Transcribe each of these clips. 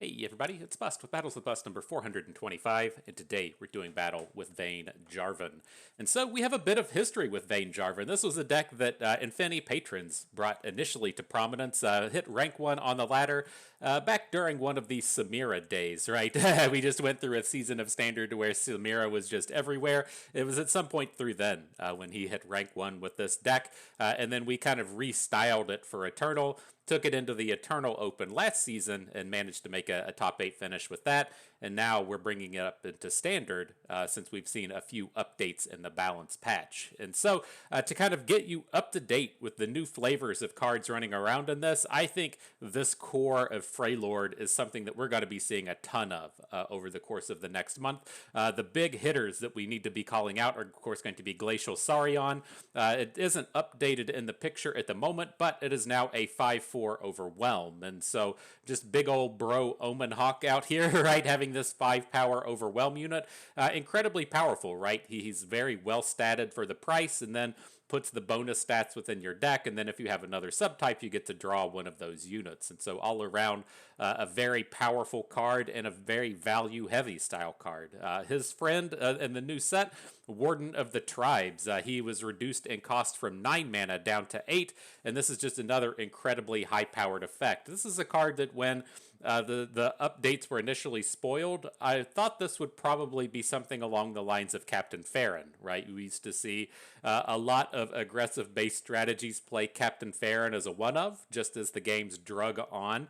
Hey everybody, it's Bust with Battles with Bust number 425, and today we're doing battle with Vayne Jarvan. And so we have a bit of history with Vayne Jarvan. This was a deck that Infinity patrons brought initially to prominence, hit rank 1 on the ladder back during one of the Samira days, right? We just went through a season of Standard where Samira was just everywhere. It was at some point through then when he hit rank 1 with this deck, and then we kind of restyled it for Eternal. Took it into the Eternal Open last season and managed to make a top 8 finish with that. And now we're bringing it up into Standard since we've seen a few updates in the balance patch. And so to kind of get you up to date with the new flavors of cards running around in this, I think this core of Freylord is something that we're going to be seeing a ton of over the course of the next month. The big hitters that we need to be calling out are, of course, going to be Glacial Saurion. It isn't updated in the picture at the moment, but it is now a 5/4 Overwhelm. And so just big old bro Omen Hawk out here, right? Having this 5 power Overwhelm unit. Incredibly powerful, right? He's very well statted for the price, and then puts the bonus stats within your deck, and then if you have another subtype, you get to draw one of those units. And so all around, a very powerful card and a very value-heavy style card. His friend in the new set, Warden of the Tribes, he was reduced in cost from 9 mana down to 8, and this is just another incredibly high-powered effect. This is a card that when the updates were initially spoiled, I thought this would probably be something along the lines of Captain Farron, right? We used to see a lot of aggressive base strategies play Captain Farron as a one-of, just as the games drug on.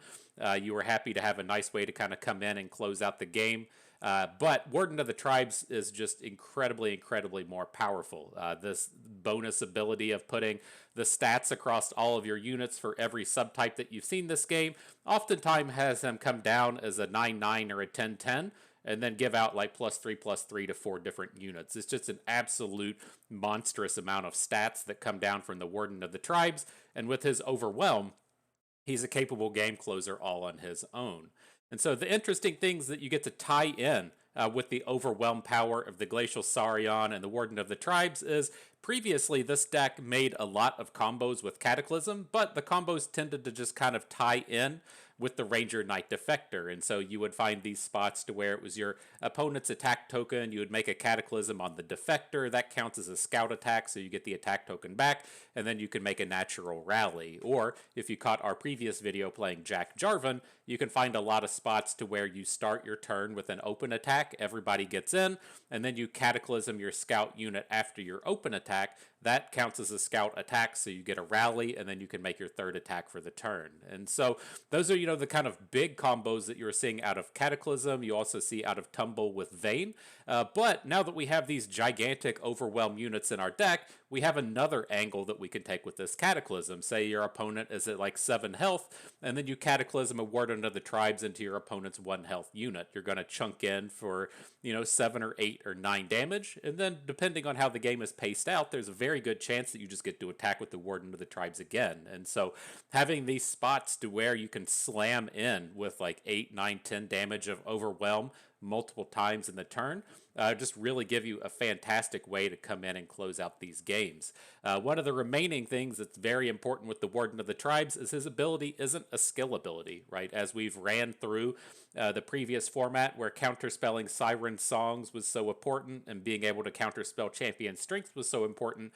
You were happy to have a nice way to kind of come in and close out the game. But Warden of the Tribes is just incredibly, incredibly more powerful. This bonus ability of putting the stats across all of your units for every subtype that you've seen this game oftentimes has them come down as a 9/9 or a 10/10 and then give out like +3/+3 to 4 different units. It's just an absolute monstrous amount of stats that come down from the Warden of the Tribes, and with his Overwhelm, he's a capable game closer all on his own. And so the interesting things that you get to tie in with the Overwhelm power of the Glacial Saurion and the Warden of the Tribes is previously this deck made a lot of combos with Cataclysm, but the combos tended to just kind of tie in with the Ranger Knight Defector. And so you would find these spots to where it was your opponent's attack token, you would make a Cataclysm on the Defector, that counts as a scout attack, so you get the attack token back, and then you can make a natural rally. Or if you caught our previous video playing Jack Jarvan, you can find a lot of spots to where you start your turn with an open attack, everybody gets in, and then you Cataclysm your scout unit after your open attack. That counts as a scout attack, so you get a rally, and then you can make your third attack for the turn. And so those are, the kind of big combos that you're seeing out of Cataclysm. You also see out of Tumble with Vayne. But now that we have these gigantic Overwhelm units in our deck, we have another angle that we can take with this Cataclysm. Say your opponent is at like 7 health, and then you Cataclysm a Warden of the Tribes into your opponent's 1 health unit. You're going to chunk in for, 7 or 8 or 9 damage, and then depending on how the game is paced out, there's a very good chance that you just get to attack with the Warden of the Tribes again. And so having these spots to where you can slam in with like 8, 9, 10 damage of Overwhelm multiple times in the turn just really give you a fantastic way to come in and close out these games. One of the remaining things that's very important with the Warden of the Tribes is his ability isn't a skill ability, right? As we've ran through the previous format where counterspelling Siren Songs was so important and being able to counterspell Champion Strength was so important,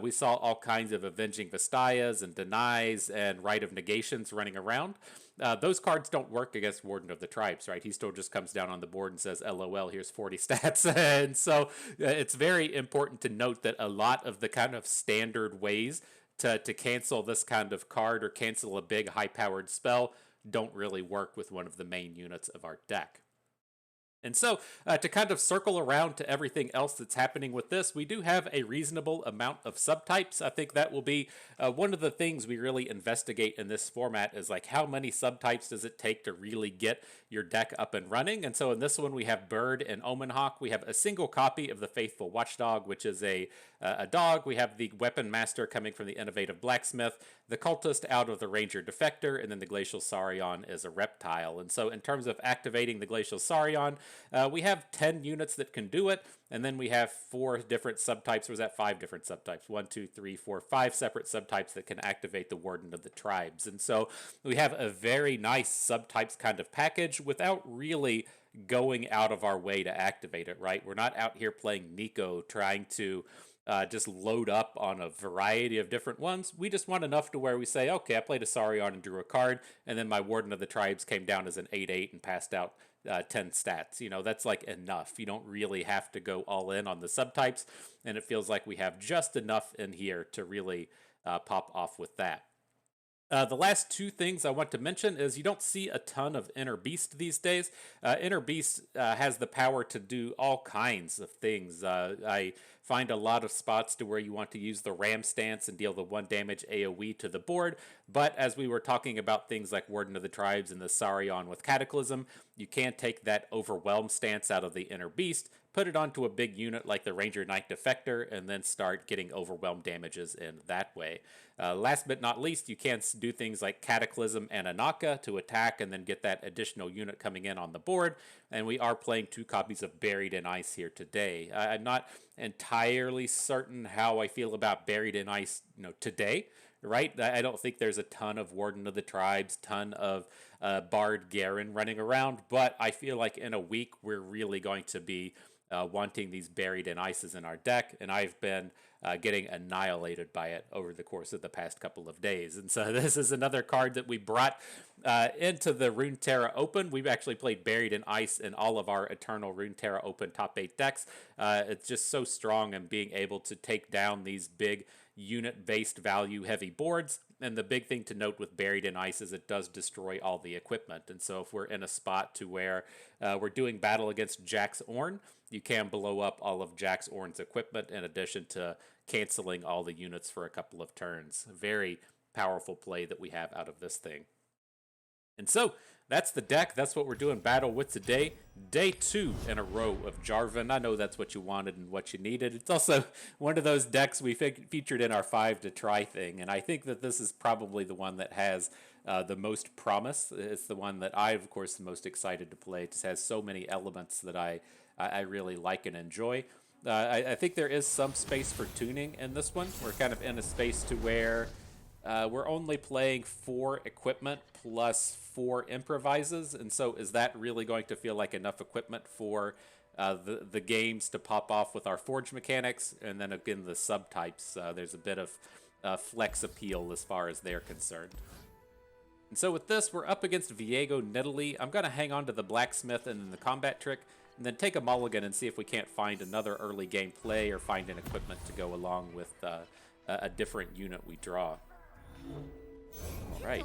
we saw all kinds of Avenging Vestias and Denies and Rite of Negations running around. Those cards don't work against Warden of the Tribes, right? He still just comes down on the board and says, LOL, here's 40 stats. And so it's very important to note that a lot of the kind of standard ways to cancel this kind of card or cancel a big high-powered spell don't really work with one of the main units of our deck. And so, to kind of circle around to everything else that's happening with this, we do have a reasonable amount of subtypes. I think that will be one of the things we really investigate in this format is like how many subtypes does it take to really get your deck up and running. And so in this one, we have Bird and Omen Hawk. We have a single copy of the Faithful Watchdog, which is a dog. We have the Weapon Master coming from the Innovative Blacksmith. the Cultist out of the Ranger Defector, and then the Glacial Saurion is a reptile. And so in terms of activating the Glacial Saurion, we have 10 units that can do it, and then we have 4 different subtypes, or was that 5 different subtypes? 1, 2, 3, 4, 5 separate subtypes that can activate the Warden of the Tribes. And so we have a very nice subtypes kind of package without really going out of our way to activate it, right? We're not out here playing Nico trying to just load up on a variety of different ones. We just want enough to where we say, okay, I played a Saurion and drew a card, and then my Warden of the Tribes came down as an 8/8 and passed out 10 stats. You know, that's like enough. You don't really have to go all in on the subtypes, and it feels like we have just enough in here to really pop off with that. The last 2 things I want to mention is you don't see a ton of Inner Beast these days. Inner Beast has the power to do all kinds of things. I find a lot of spots to where you want to use the Ram stance and deal the 1 damage AoE to the board, but as we were talking about things like Warden of the Tribes and the Saurion with Cataclysm, you can take that Overwhelm stance out of the Inner Beast, put it onto a big unit like the Ranger Knight Defector, and then start getting Overwhelm damages in that way. Last but not least, you can do things like Cataclysm and Anaka to attack and then get that additional unit coming in on the board. And we are playing 2 copies of Buried in Ice here today. I'm not entirely certain how I feel about Buried in Ice, today, right? I don't think there's a ton of Warden of the Tribes, ton of Bard Garen running around, but I feel like in a week we're really going to be wanting these Buried in Ices in our deck, and I've been getting annihilated by it over the course of the past couple of days. And so this is another card that we brought into the Runeterra Open. We've actually played Buried in Ice in all of our Eternal Runeterra Open top 8 decks. It's just so strong in being able to take down these big unit-based value-heavy boards. And the big thing to note with Buried in Ice is it does destroy all the equipment. And so if we're in a spot to where we're doing battle against Jax Ornn, you can blow up all of Jax Ornn's equipment in addition to canceling all the units for a couple of turns. Very powerful play that we have out of this thing. And so that's the deck. That's what we're doing battle with today. Day 2 in a row of Jarvan. I know that's what you wanted and what you needed. It's also one of those decks we featured in our 5 to try thing. And I think that this is probably the one that has the most promise. It's the one that I, of course, the most excited to play. It just has so many elements that I really like and enjoy. I think there is some space for tuning in this one. We're kind of in a space to where we're only playing 4 equipment plus 4 improvises, and so is that really going to feel like enough equipment for the games to pop off with our forge mechanics? And then again, the subtypes, there's a bit of flex appeal as far as they're concerned. And so with this, we're up against Viego Nidalee. I'm going to hang on to the Blacksmith and then the Combat Trick, and then take a mulligan and see if we can't find another early game play or find an equipment to go along with a different unit we draw. All right.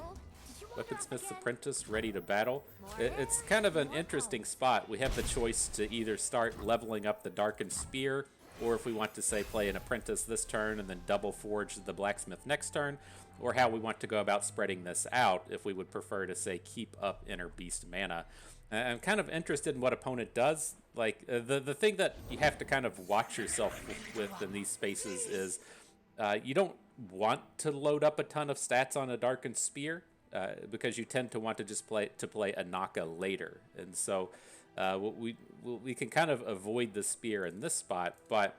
Weaponsmith's Apprentice ready to battle. It's kind of an interesting spot. We have the choice to either start leveling up the Darkened Spear, or if we want to, say, play an Apprentice this turn and then double forge the Blacksmith next turn, or how we want to go about spreading this out if we would prefer to, say, keep up Inner Beast mana. I'm kind of interested in what opponent does. Like, the thing that you have to kind of watch yourself with in these spaces is you don't want to load up a ton of stats on a Darkened Spear, because you tend to want to just play Anaka later. And so we can kind of avoid the spear in this spot, but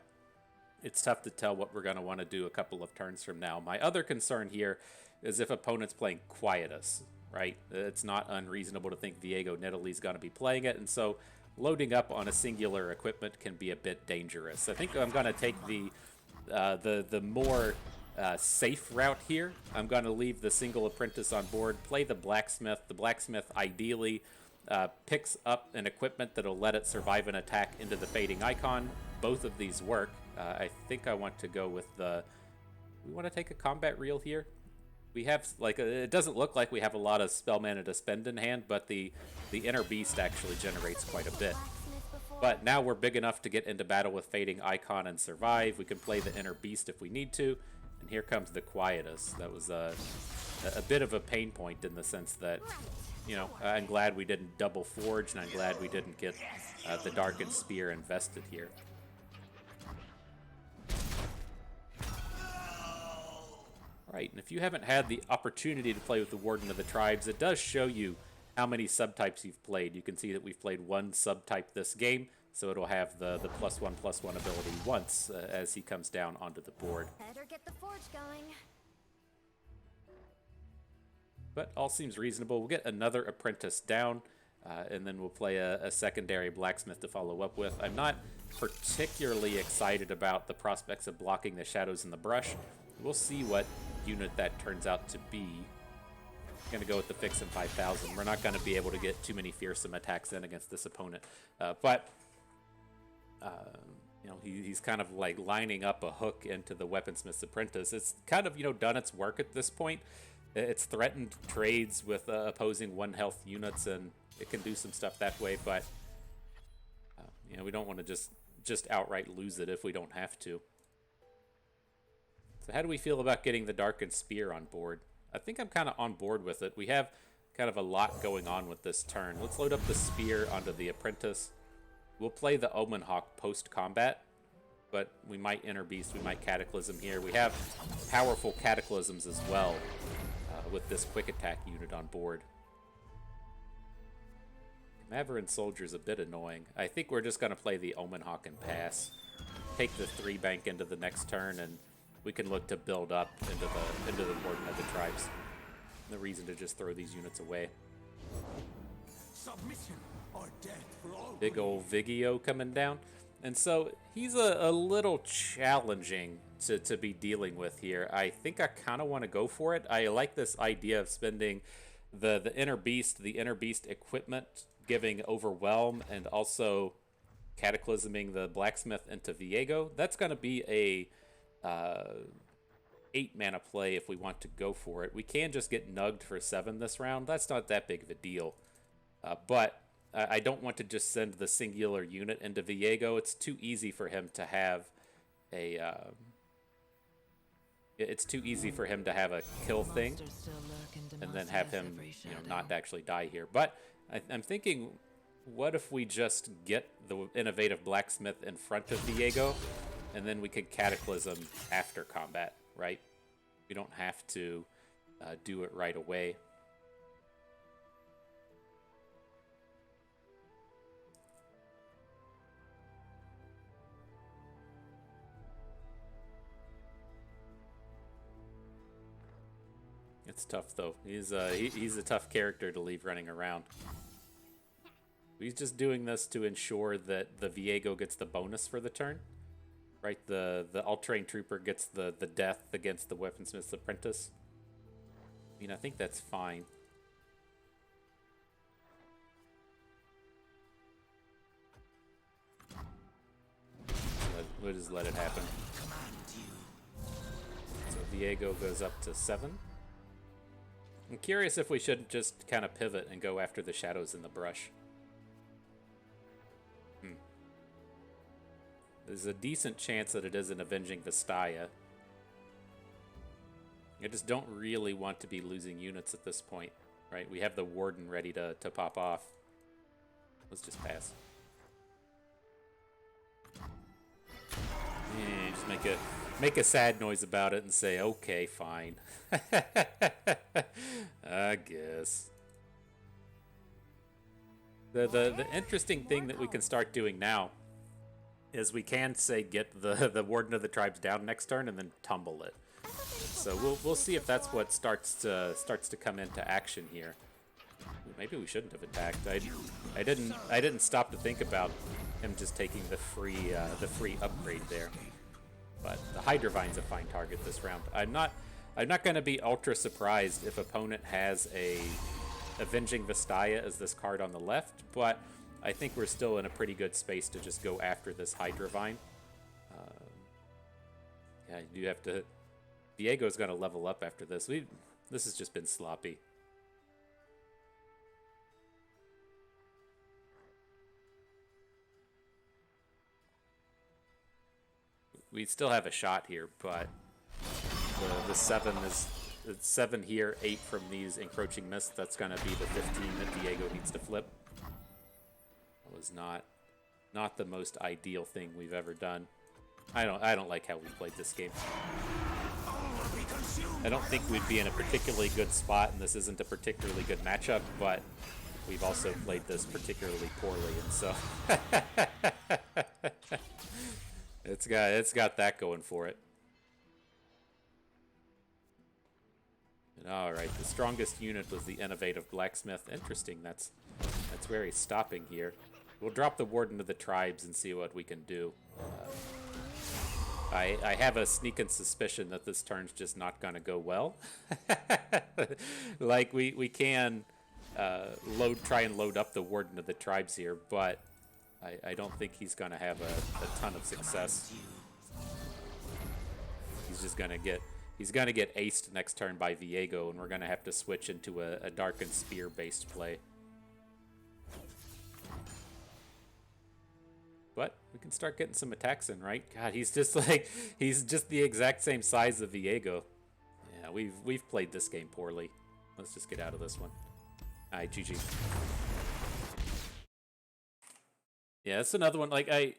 it's tough to tell what we're going to want to do a couple of turns from now. My other concern here is if opponent's playing Quietus, right? It's not unreasonable to think Viego Nidalee is going to be playing it, and so loading up on a singular equipment can be a bit dangerous. I think I'm going to take the more safe route here. I'm going to leave the single Apprentice on board, play the Blacksmith. The Blacksmith ideally picks up an equipment that'll let it survive an attack into the Fading Icon. Both of these work. I think I want to go with we want to take a combat reel here. We have, like, it doesn't look like we have a lot of spell mana to spend in hand, but the Inner Beast actually generates quite a bit. But now we're big enough to get into battle with Fading Icon and survive. We can play the Inner Beast if we need to. And here comes the Quietus. That was a bit of a pain point in the sense that, I'm glad we didn't double forge, and I'm glad we didn't get the Darkened Spear invested here. Alright, and if you haven't had the opportunity to play with the Warden of the Tribes, it does show you how many subtypes you've played. You can see that we've played one subtype this game, so it'll have the +1/+1 ability once as he comes down onto the board. Better get the forge going. But all seems reasonable. We'll get another apprentice down, and then we'll play a secondary blacksmith to follow up with. I'm not particularly excited about the prospects of blocking the shadows in the brush. We'll see what unit that turns out to be. I'm going to go with the Fix in 5000. We're not going to be able to get too many fearsome attacks in against this opponent. But you know, he's kind of like lining up a hook into the Weaponsmith's Apprentice. It's kind of, you know, done its work at this point. It's threatened trades with opposing 1 health units, and it can do some stuff that way, but you know, we don't want to just outright lose it if we don't have to. So how do we feel about getting the Darkened Spear on board? I think I'm kind of on board with it. We have kind of a lot going on with this turn. Let's load up the Spear onto the Apprentice. We'll play the Omen Hawk post-combat, but we might Inner Beast, we might Cataclysm here. We have powerful Cataclysms as well with this quick attack unit on board. Maverin Soldier's a bit annoying. I think we're just going to play the Omen Hawk and pass. Take the 3 bank into the next turn, and we can look to build up into the Warden of the Tribes. No reason to just throw these units away. Submission or death for all. Big old Viego coming down. And so he's a little challenging to be dealing with here. I think I kind of want to go for it. I like this idea of spending the Inner Beast equipment, giving Overwhelm, and also Cataclysming the Blacksmith into Viego. That's going to be a 8 mana play if we want to go for it. We can just get nugged for 7 this round. That's not that big of a deal. But I don't want to just send the singular unit into Viego. It's too easy for him to have a kill thing, and then have him, you know, not actually die here. But I'm thinking, what if we just get the innovative blacksmith in front of Viego, and then we could Cataclysm after combat, right? We don't have to do it right away. It's tough though. He's a tough character to leave running around. He's just doing this to ensure that the Viego gets the bonus for the turn, right? The all-terrain trooper gets the death against the Weaponsmith's Apprentice. I mean, I think that's fine. We'll just let it happen. So Viego goes up to 7. I'm curious if we should just kind of pivot and go after the shadows in the brush. There's a decent chance that it is an Avenging Vastaya. I just don't really want to be losing units at this point, right? We have the Warden ready to pop off. Let's just pass. Yeah, just make a sad noise about it and say, okay, fine. I guess. The interesting thing that we can start doing now is we can say get the Warden of the Tribes down next turn and then tumble it. So we'll see if that's what starts to come into action here. Maybe we shouldn't have attacked. I didn't stop to think about him just taking the free upgrade there. But the Heimerdinger Jayce's a fine target this round. I'm not going to be ultra surprised if opponent has a Avenging Vastaya as this card on the left, but I think we're still in a pretty good space to just go after this Heimerdinger Jayce. Yeah, you do have to. Viego's going to level up after this. This has just been sloppy. We still have a shot here, but the 7 here, 8 from these encroaching mists. That's going to be the 15 that Viego needs to flip. That was not the most ideal thing we've ever done. I don't like how we played this game. I don't think we'd be in a particularly good spot, and this isn't a particularly good matchup, but we've also played this particularly poorly, and so it's got that going for it. And all right, the strongest unit was the innovative blacksmith. Interesting. That's where he's stopping here. We'll drop the warden to the tribes and see what we can do. I have a sneaking suspicion that this turn's just not going to go well. Like, we can try and load up the warden of the tribes here, but I don't think he's going to have a ton of success. He's just going to get... He's going to get aced next turn by Viego, and we're going to have to switch into a Darkened Spear-based play. But we can start getting some attacks in, right? God, he's just like... He's just the exact same size of Viego. Yeah, we've played this game poorly. Let's just get out of this one. Alright, GG. Yeah, that's another one. Like, I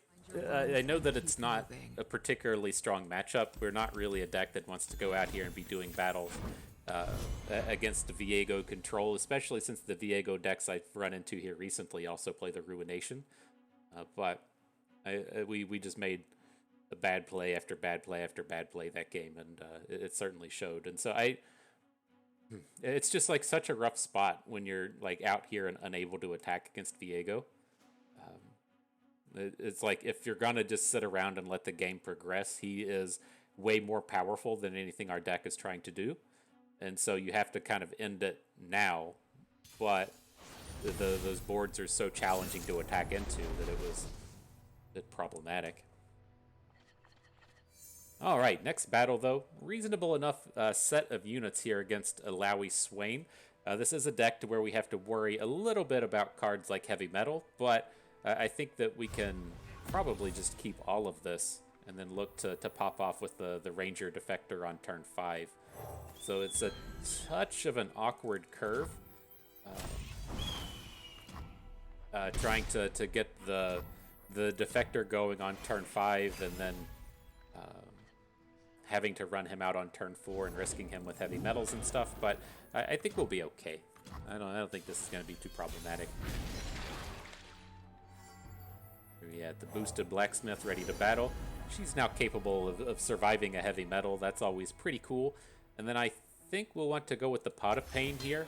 know that it's not a particularly strong matchup. We're not really a deck that wants to go out here and be doing battles against the Viego control, especially since the Viego decks I've run into here recently also play the Ruination. But we just made a bad play after bad play after bad play that game, and it certainly showed. And so it's just like such a rough spot when you're like out here and unable to attack against Viego. It's like if you're gonna just sit around and let the game progress, he is way more powerful than anything our deck is trying to do, and so you have to kind of end it now. But those boards are so challenging to attack into that it was a bit problematic. All right, next battle though, reasonable enough set of units here against Illaoi Swain. This is a deck to where we have to worry a little bit about cards like Heavy Metal, but I think that we can probably just keep all of this and then look to pop off with the Ranger Defector on turn 5. So it's a touch of an awkward curve. Trying to get the Defector going on turn 5 and then having to run him out on turn 4 and risking him with heavy metals and stuff, but I think we'll be okay. I don't think this is going to be too problematic. We had the boosted blacksmith ready to battle. She's now capable of surviving a heavy metal. That's always pretty cool. And then I think we'll want to go with the Pot of Pain here.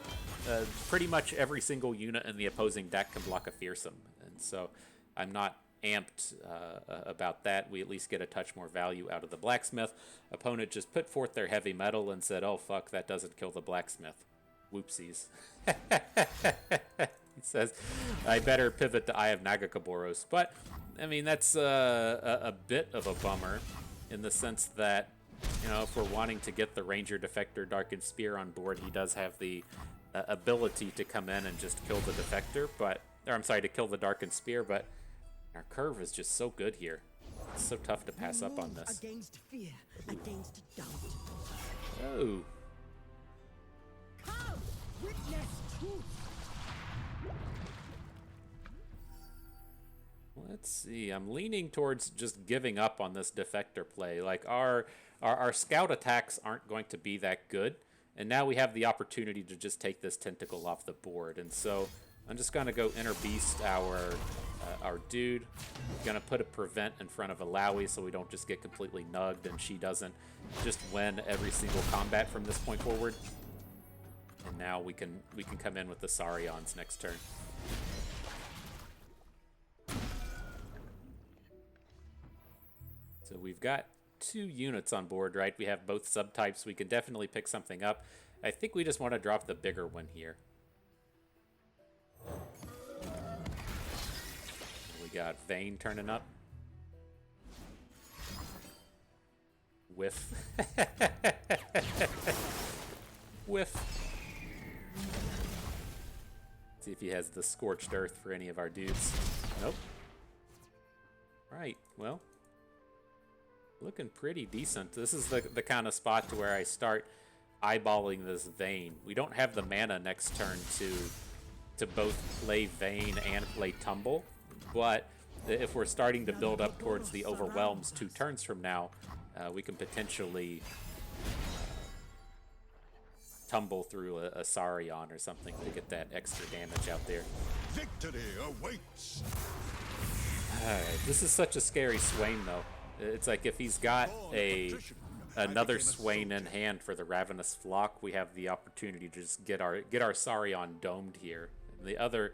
Pretty much every single unit in the opposing deck can block a Fearsome, and so I'm not amped about that. We at least get a touch more value out of the blacksmith. Opponent just put forth their heavy metal and said, oh fuck, that doesn't kill the blacksmith. Whoopsies. He says, I better pivot to Eye of Nagakaboros. But, I mean, that's a bit of a bummer in the sense that, you know, if we're wanting to get the Ranger Defector Darkened Spear on board, he does have the ability to come in and just kill the Defector, but, or I'm sorry, to kill the Darkened Spear, but our curve is just so good here. It's so tough to pass up on this. Against fear, against doubt. Oh. Come, witness truth. Let's see. I'm leaning towards just giving up on this Defector play. Like, our scout attacks aren't going to be that good, and now we have the opportunity to just take this Tentacle off the board. And so I'm just going to go Inner Beast our dude. Going to put a Prevent in front of Illaoi so we don't just get completely nugged and she doesn't just win every single combat from this point forward. And now we can come in with the Saurions next turn. So we've got 2 units on board, right? We have both subtypes. We can definitely pick something up. I think we just want to drop the bigger one here. We got Vayne turning up. Whiff. Whiff. See if he has the Scorched Earth for any of our dudes. Nope. Right, well, looking pretty decent. This is the kind of spot to where I start eyeballing this Vayne. We don't have the mana next turn to both play Vayne and play Tumble, but if we're starting to build up towards the Overwhelms 2 turns from now, we can potentially tumble through a Saurion or something to get that extra damage out there. Victory awaits. Alright, this is such a scary Swain though. It's like if he's got another Swain in hand for the Ravenous Flock, we have the opportunity to just get our Saurion domed here. And the other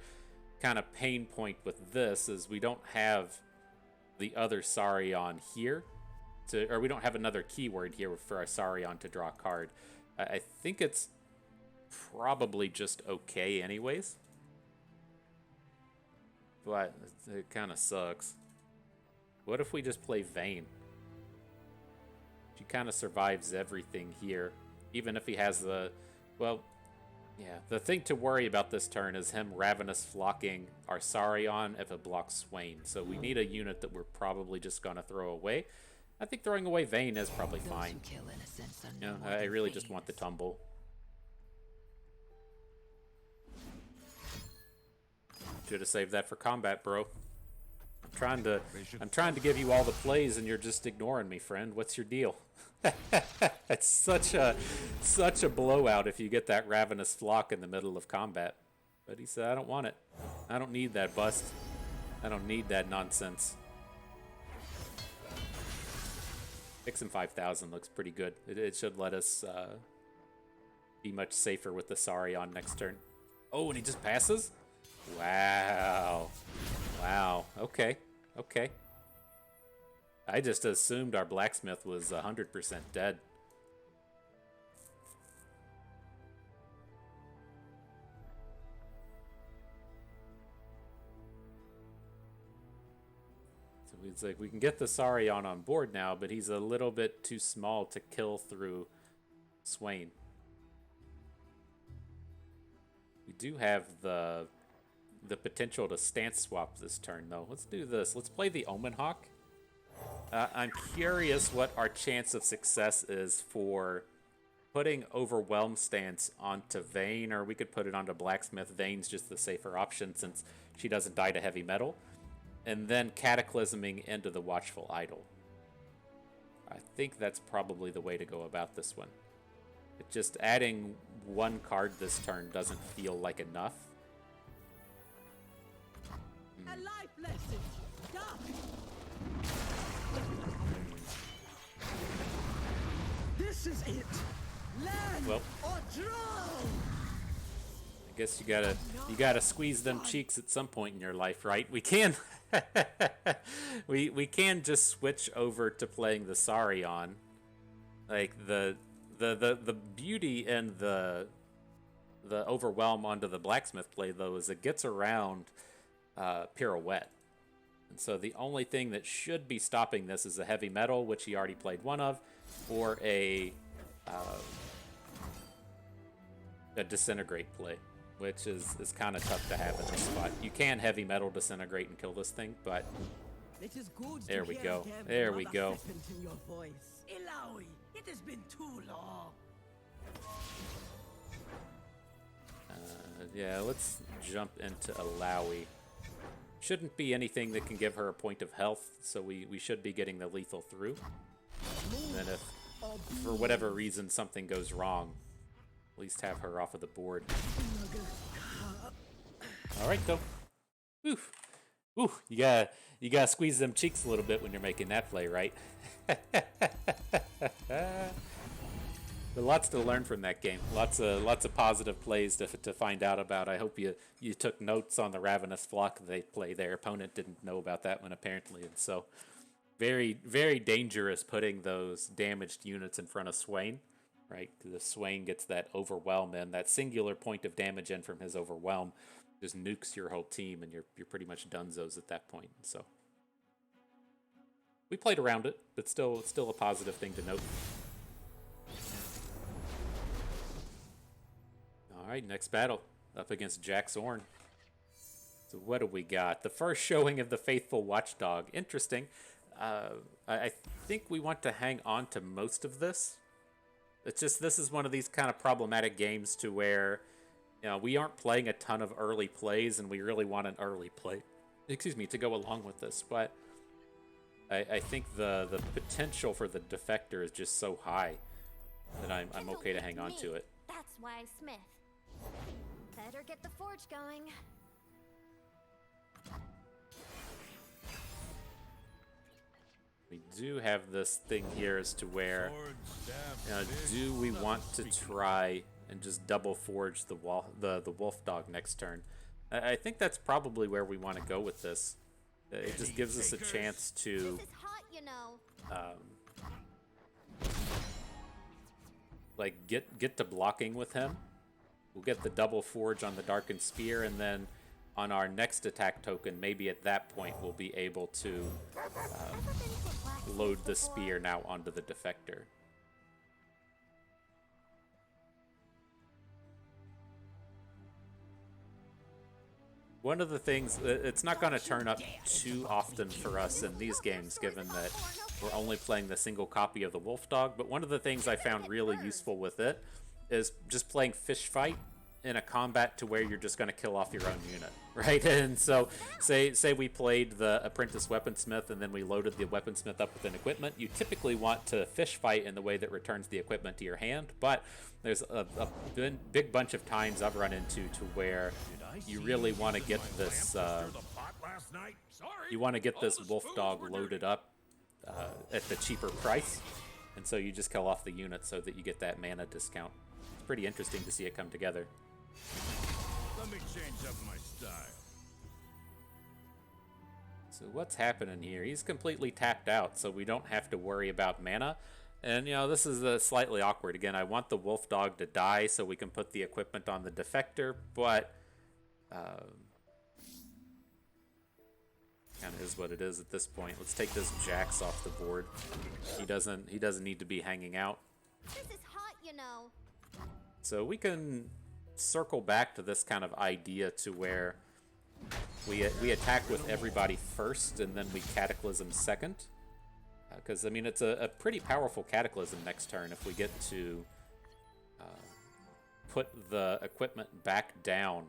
kind of pain point with this is we don't have the other Saurion here, or we don't have another keyword here for our Saurion to draw a card. I think it's probably just okay anyways, but it kind of sucks. What if we just play Vayne? She kind of survives everything here, even if he has the, well, yeah, the thing to worry about this turn is him Ravenous Flocking our Saurion if it blocks Swain. So we need a unit that we're probably just going to throw away. I think throwing away Vayne is probably fine. You know, I really just want the tumble. Should have saved that for combat, bro. I'm trying to give you all the plays and you're just ignoring me, friend. What's your deal? It's such a blowout if you get that Ravenous Flock in the middle of combat. But he said, I don't want it. I don't need that bust. I don't need that nonsense. Fixing 5,000 looks pretty good. It should let us be much safer with the Saurion next turn. Oh, and he just passes? Wow. Wow. Okay. Okay. I just assumed our blacksmith was 100% dead. So it's like we can get the Saurion on board now, but he's a little bit too small to kill through Swain. We do have the potential to stance swap this turn, though. Let's do this. Let's play the Omen Hawk. I'm curious what our chance of success is for putting Overwhelm stance onto Vayne, or we could put it onto Blacksmith. Vayne's just the safer option since she doesn't die to heavy metal. And then Cataclysming into the Watchful Idol. I think that's probably the way to go about this one. It just adding one card this turn doesn't feel like enough. A life lesson. This is it. Land Well, or drown. I guess you gotta squeeze them cheeks at some point in your life, right? We can we can just switch over to playing the Saurion. Like the beauty in the Overwhelm onto the Blacksmith play though is it gets around Pirouette. And so the only thing that should be stopping this is a heavy metal, which he already played one of, or a disintegrate play, which is kind of tough to have in this spot. You can heavy metal disintegrate and kill this thing, but It is good there to we hear go. again There we another go. fervent in your voice. Illaoi, it has been too long. Yeah, let's jump into Illaoi. Shouldn't be anything that can give her a point of health, so we should be getting the lethal through. And then if, for whatever reason, something goes wrong, at least have her off of the board. Alright, though. Oof. Ooh, you gotta squeeze them cheeks a little bit when you're making that play, right? But lots to learn from that game. Lots of positive plays to find out about. I hope you took notes on the Ravenous Flock they play. Their opponent didn't know about that one apparently, and so very, very dangerous putting those damaged units in front of Swain, right? Because if Swain gets that Overwhelm in, that singular point of damage in from his Overwhelm, just nukes your whole team, and you're pretty much donezo's at that point. So we played around it, but it's still a positive thing to note. All right, next battle up against Jax Ornn. So what do we got? The first showing of the Faithful Watchdog. Interesting. I think we want to hang on to most of this. It's just this is one of these kind of problematic games to where we aren't playing a ton of early plays, and we really want an early play, to go along with this. But I think the potential for the defector is just so high that I'm okay to hang on to it. That's why Smith. Better get the forge going. We do have this thing here as to where, do we want to try and just double forge the wolf dog next turn? I think that's probably where we want to go with this. It just gives us a chance to, This is hot, you know. like get to blocking with him. We'll get the double forge on the Darkened Spear, and then on our next attack token, maybe at that point we'll be able to load the spear now onto the Defector. One of the things, it's not going to turn up too often for us in these games, given that we're only playing the single copy of the Wolf Dog, but one of the things I found really useful with it is just playing Fish Fight in a combat to where you're just going to kill off your own unit, right? And so say we played the Apprentice Weaponsmith and then we loaded the Weaponsmith up with an equipment. You typically want to fish fight in the way that returns the equipment to your hand, but there's a big bunch of times I've run into to where you really want to get this Wolf Dog loaded up at the cheaper price, and so you just kill off the unit so that you get that mana discount. It's pretty interesting to see it come together. Let me change up my style. So what's happening here? He's completely tapped out, so we don't have to worry about mana. And, this is slightly awkward. Again, I want the Wolf Dog to die so we can put the equipment on the Defector, but kind of is what it is at this point. Let's take this Jax off the board. He doesn't need to be hanging out. This is hot, you know. So we can circle back to this kind of idea to where we attack with everybody first and then we Cataclysm second. Because, I mean, it's a pretty powerful Cataclysm next turn if we get to put the equipment back down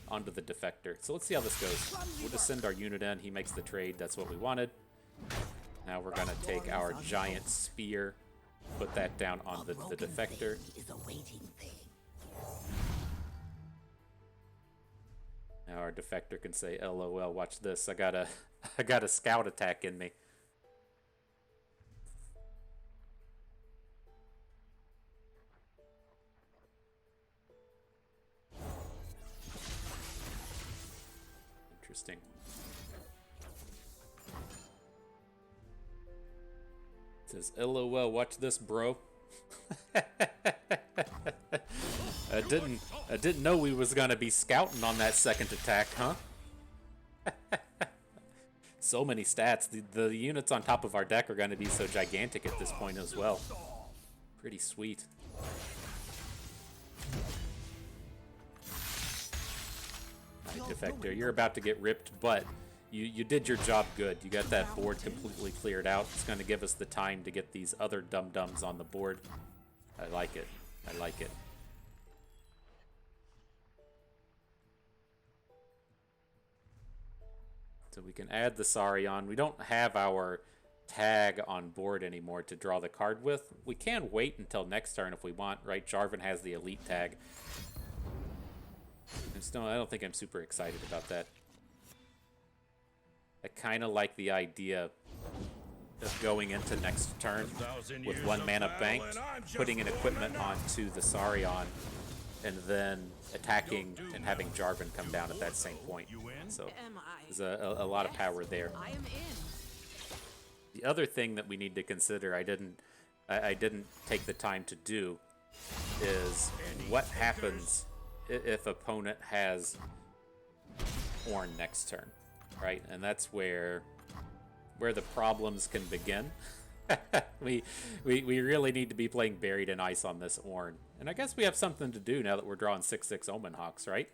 onto the Defector. So let's see how this goes. We'll just send our unit in. He makes the trade. That's what we wanted. Now we're going to take our giant spear, put that down on the Defector. Now our Defector can say, LOL, watch this. I got a scout attack in me. Interesting. It says, LOL, watch this, bro. I didn't know we was gonna be scouting on that second attack, huh? So many stats. The units on top of our deck are gonna be so gigantic at this point as well. Pretty sweet. Alright, Defector, you're about to get ripped, but you did your job good. You got that board completely cleared out. It's gonna give us the time to get these other dum-dums on the board. I like it. I like it. So we can add the Saurion. We don't have our tag on board anymore to draw the card with. We can wait until next turn if we want, right? Jarvan has the elite tag. I don't think I'm super excited about that. I kind of like the idea of going into next turn with 1 mana banked, putting an equipment onto the Saurion, and then attacking and having Jarvan come down at that same point. So there's a lot of power there. The other thing that we need to consider, I didn't take the time to do, is what happens if opponent has Ornn next turn, right? And that's where the problems can begin. we really need to be playing Buried in Ice on this Ornn. And I guess we have something to do now that we're drawing 6/6 Omen Hawks, right?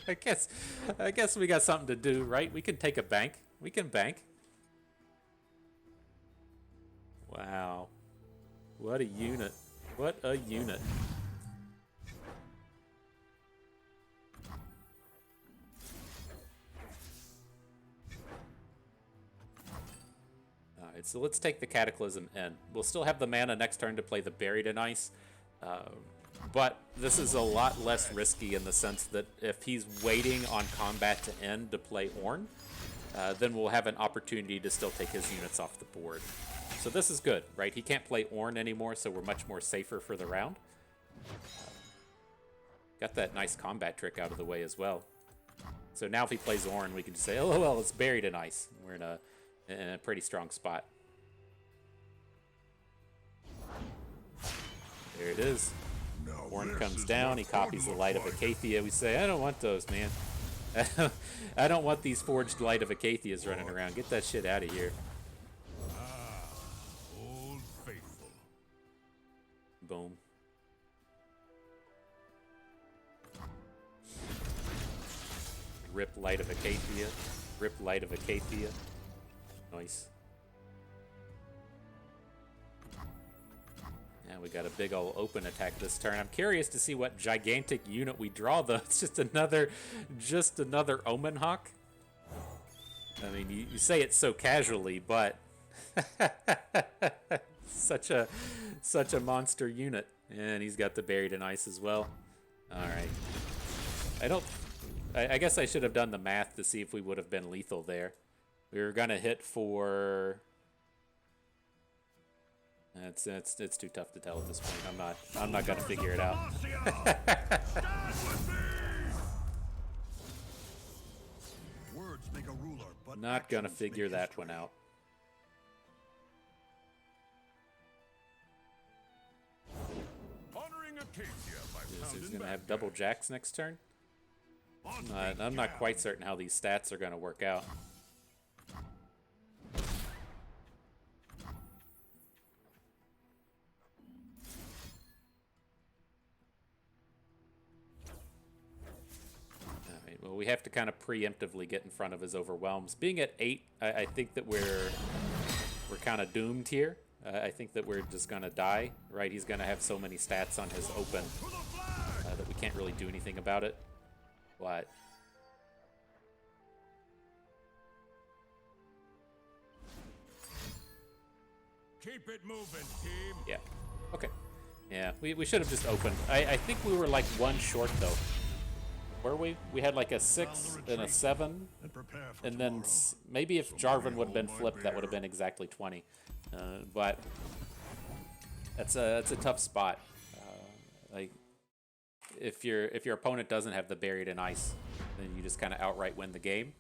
I guess we got something to do, right? We can take a bank. We can bank. Wow. What a unit. What a unit. Alright, so let's take the Cataclysm in. We'll still have the mana next turn to play the Buried in Ice, but this is a lot less risky in the sense that if he's waiting on combat to end to play Ornn, then we'll have an opportunity to still take his units off the board. So this is good, right? He can't play Ornn anymore, so we're much more safer for the round. Got that nice combat trick out of the way as well. So now if he plays Ornn, we can just say, oh, well, it's Buried in Ice. We're in a pretty strong spot. There it is. Ornn comes down, he copies the Light of Acathia. We say, I don't want those, man. I don't want these forged Light of Acathias running around. Get that shit out of here. Old faithful. Boom. Rip Light of Acathia. Rip Light of Acathia. Nice. Yeah, we got a big old open attack this turn. I'm curious to see what gigantic unit we draw, though. It's just another Omen Hawk. I mean, you say it so casually, but such a monster unit. And he's got the Buried in Ice as well. All right. I guess I should have done the math to see if we would have been lethal there. We were gonna hit for. It's too tough to tell at this point. I'm not gonna figure it out. Words make a ruler, but Not gonna actions figure make that history. one out. Honoring Acacia by Who's pounding gonna back have double guys. Jax next turn? On I'm not quite certain how these stats are gonna work out. Alright, well, we have to kind of preemptively get in front of his overwhelms. Being at 8, I think that we're kind of doomed here. I think that we're just gonna die, right? He's gonna have so many stats on his open that we can't really do anything about it. What? Keep it moving, team. Yeah. Okay. Yeah, we should have just opened. I think we were like one short, though. Were we? We had like a 6 and a 7. And prepare for And then tomorrow. maybe if Jarvan would have been flipped, that would have been exactly 20. But that's a tough spot. Like if your opponent doesn't have the Buried in Ice, then you just kind of outright win the game.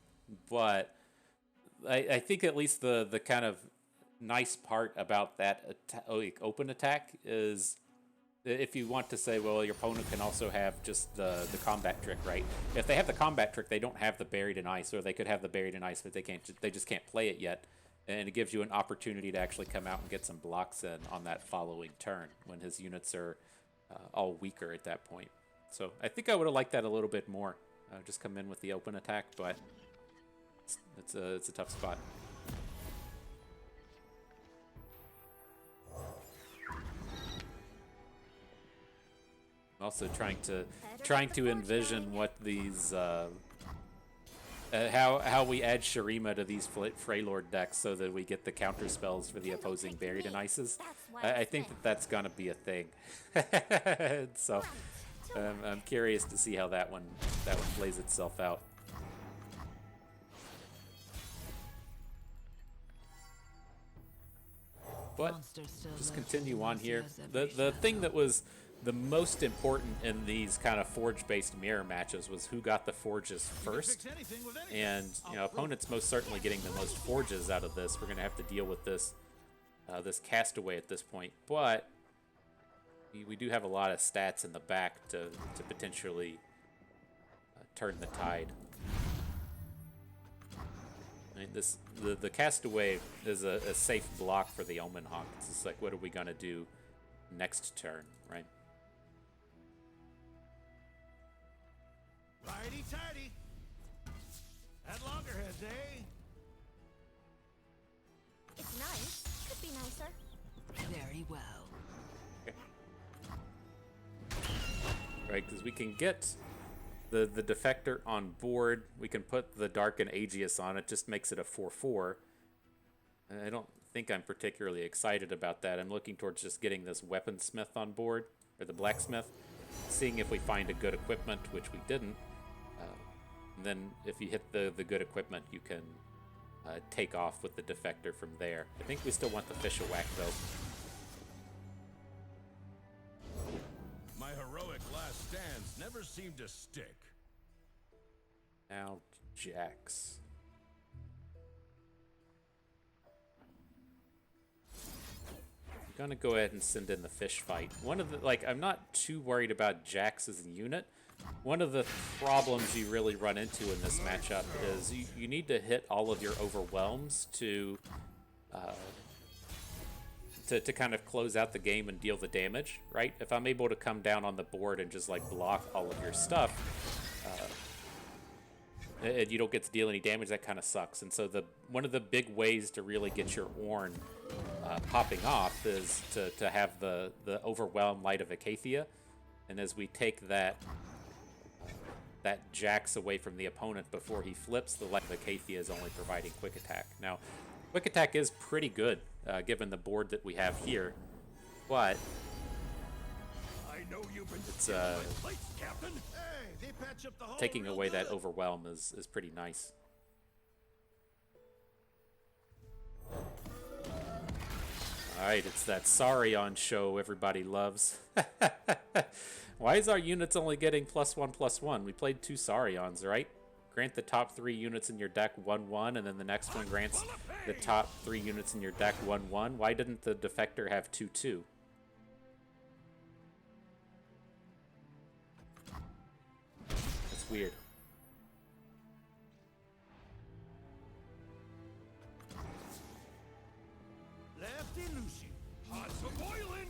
But I think at least the kind of nice part about that open attack is if you want to say, well, your opponent can also have just the combat trick, right? If they have the combat trick, they don't have the Buried in Ice, or they could have the Buried in Ice, but they just can't play it yet. And it gives you an opportunity to actually come out and get some blocks in on that following turn when his units are all weaker at that point. So I think I would have liked that a little bit more. Just come in with the open attack, but it's a tough spot. I'm also trying to envision what these how we add Shurima to these Freylord decks so that we get the counter spells for the opposing Buried in Ices. I think that's gonna be a thing. So I'm curious to see how that one plays itself out. But just continue on here. The thing that was the most important in these kind of forge-based mirror matches was who got the forges first. And opponents most certainly getting the most forges out of this. We're gonna have to deal with this this castaway at this point, but we do have a lot of stats in the back to potentially turn the tide. I mean, the castaway is a safe block for the Omen Hawk. It's just like, what are we gonna do next turn, right? Righty-tighty. At loggerheads, eh? It's nice. Could be nicer. Very well. Right, because we can get the Defector on board. We can put the Dark and Aegis on it. Just makes it a 4/4. I don't think I'm particularly excited about that. I'm looking towards just getting this weaponsmith on board, or the blacksmith, seeing if we find a good equipment, which we didn't. And then if you hit the good equipment, you can take off with the defector from there. I think we still want the fish whack though. My heroic last stands never seem to stick. Now Jax. I'm gonna go ahead and send in the fish fight. One of the, I'm not too worried about Jax as a unit. One of the problems you really run into in this matchup is you need to hit all of your overwhelms to kind of close out the game and deal the damage, right? If I'm able to come down on the board and just like block all of your stuff, and you don't get to deal any damage, that kind of sucks. And so one of the big ways to really get your Ornn popping off is to have the overwhelm Light of Acacia. And as we take that Jax away from the opponent before he flips, the Light of Acacia is only providing quick attack. Now, quick attack is pretty good given the board that we have here, but it's taking away that overwhelm is pretty nice. Alright, it's that Saurion show everybody loves. Why is our units only getting +1/+1? We played 2 Saurions, right? Grant the top 3 units in your deck 1/1, and then the next one grants the top 3 units in your deck 1/1. Why didn't the defector have 2/2? That's weird. Lefty Lucy. Pots a boiling.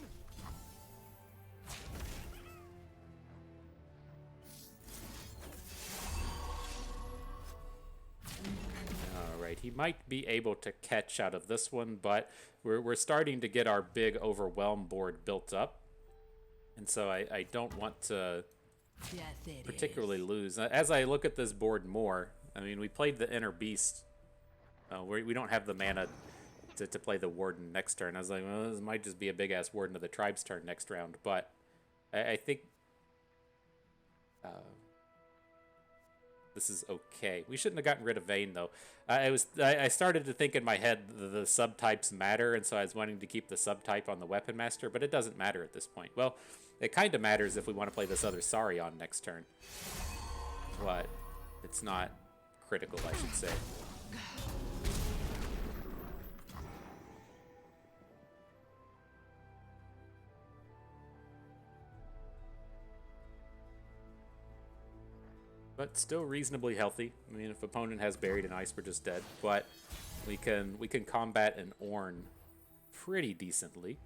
Alright, he might be able to catch out of this one, but we're starting to get our big overwhelm board built up. And so I don't want to particularly lose. As I look at this board more, I mean, we played the Inner Beast. We don't have the mana to play the Warden next turn. I was like, well, this might just be a big-ass Warden of the Tribe's turn next round. But I think this is okay. We shouldn't have gotten rid of Vayne, though. I started to think in my head the subtypes matter, and so I was wanting to keep the subtype on the Weapon Master, but it doesn't matter at this point. Well, it kind of matters if we want to play this other Saurion next turn. But it's not critical, I should say. But still reasonably healthy. I mean, if opponent has Buried in Ice, we're just dead. But we can combat an Ornn pretty decently.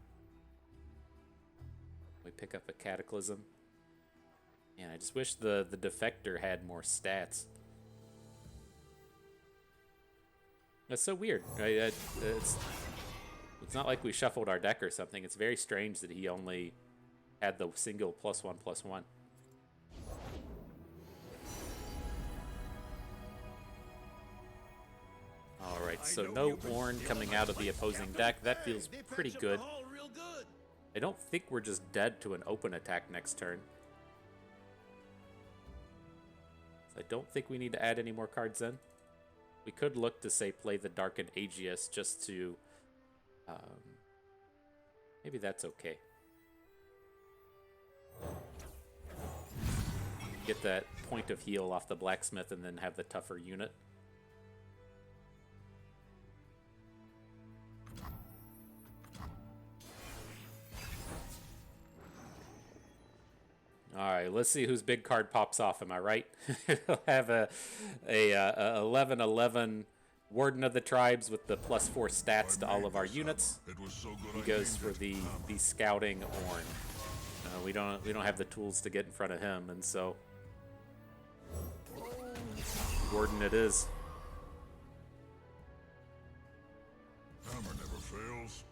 We pick up a Cataclysm. And I just wish the defector had more stats. That's so weird. Right? It's not like we shuffled our deck or something. It's very strange that he only had the single +1/+1. Alright, so no Ornn coming out of the opposing deck. That feels pretty good. I don't think we're just dead to an open attack next turn. I don't think we need to add any more cards in. We could look to, say, play the Darkened Aegis just to... maybe that's okay. Get that point of heal off the blacksmith and then have the tougher unit. All right, let's see whose big card pops off. Am I right? We'll have a 11/11 Warden of the Tribes with the +4 stats to all of our units. He goes for the scouting Ornn. We don't have the tools to get in front of him, and so Warden it is. Hammer never fails.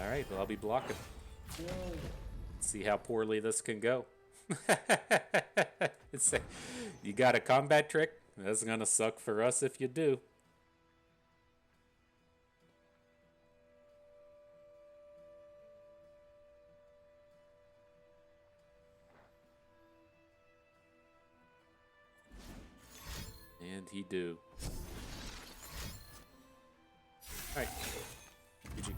All right, well, I'll be blocking. Let's see how poorly this can go. You got a combat trick? That's gonna suck for us if you do. And he do. Alright. GG.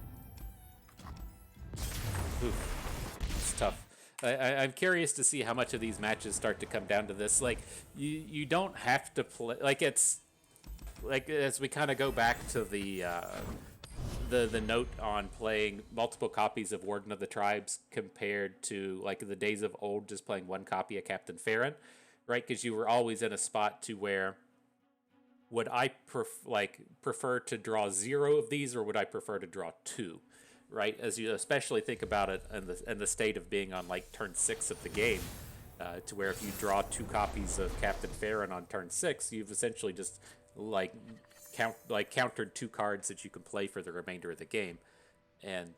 Oof. It's tough. I'm curious to see how much of these matches start to come down to this. Like, you don't have to play... Like, it's... Like, as we kind of go back to the note on playing multiple copies of Warden of the Tribes compared to, like, the days of old just playing one copy of Captain Farron, right? Because you were always in a spot to where... Would I prefer to draw 0 of these, or would I prefer to draw 2? Right, as you especially think about it in the state of being on like turn 6 of the game, to where if you draw 2 copies of Captain Farron on turn 6, you've essentially just countered 2 cards that you can play for the remainder of the game. And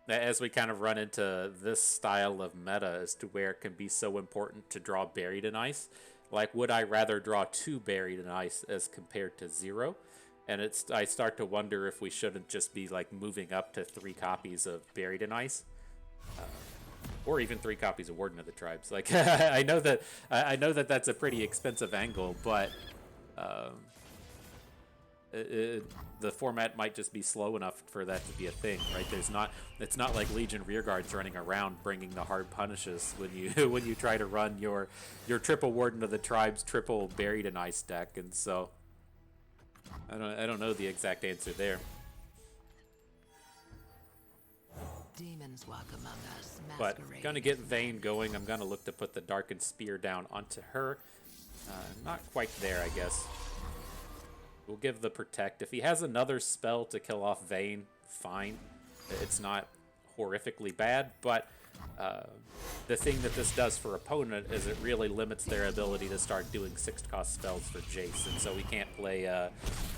as we kind of run into this style of meta as to where it can be so important to draw Buried in Ice, like, would I rather draw 2 Buried in Ice as compared to 0? And I start to wonder if we shouldn't just be like moving up to 3 copies of Buried in Ice, or even 3 copies of Warden of the Tribes. Like, I know that that's a pretty expensive angle, but the format might just be slow enough for that to be a thing, right? It's not like Legion Rearguards running around bringing the hard punishes when you try to run your triple Warden of the Tribes, triple Buried in Ice deck, and so. I don't know the exact answer there. Demons walk among us, But gonna get Vayne going. I'm gonna look to put the Darkened Spear down onto her. Not quite there, I guess. We'll give the Protect. If he has another spell to kill off Vayne, fine. It's not horrifically bad, but the thing that this does for opponent is it really limits their ability to start doing 6-cost spells for Jayce, and so he can't play a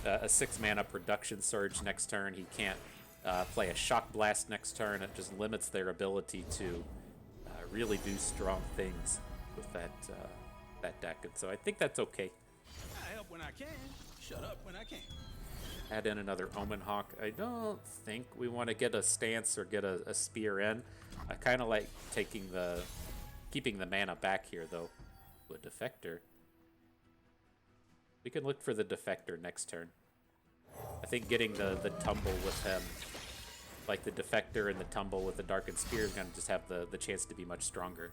6-mana Production Surge next turn. He can't play a Shock Blast next turn. It just limits their ability to really do strong things with that deck, and so I think that's okay. I help when I can. Shut up when I can't. Add in another Omen Hawk. I don't think we want to get a stance or get a spear in. I kind of like keeping the mana back here, though. A Defector. We can look for the Defector next turn. I think getting the tumble with him, like the Defector and the tumble with the Darkened Spear, is going to just have the chance to be much stronger.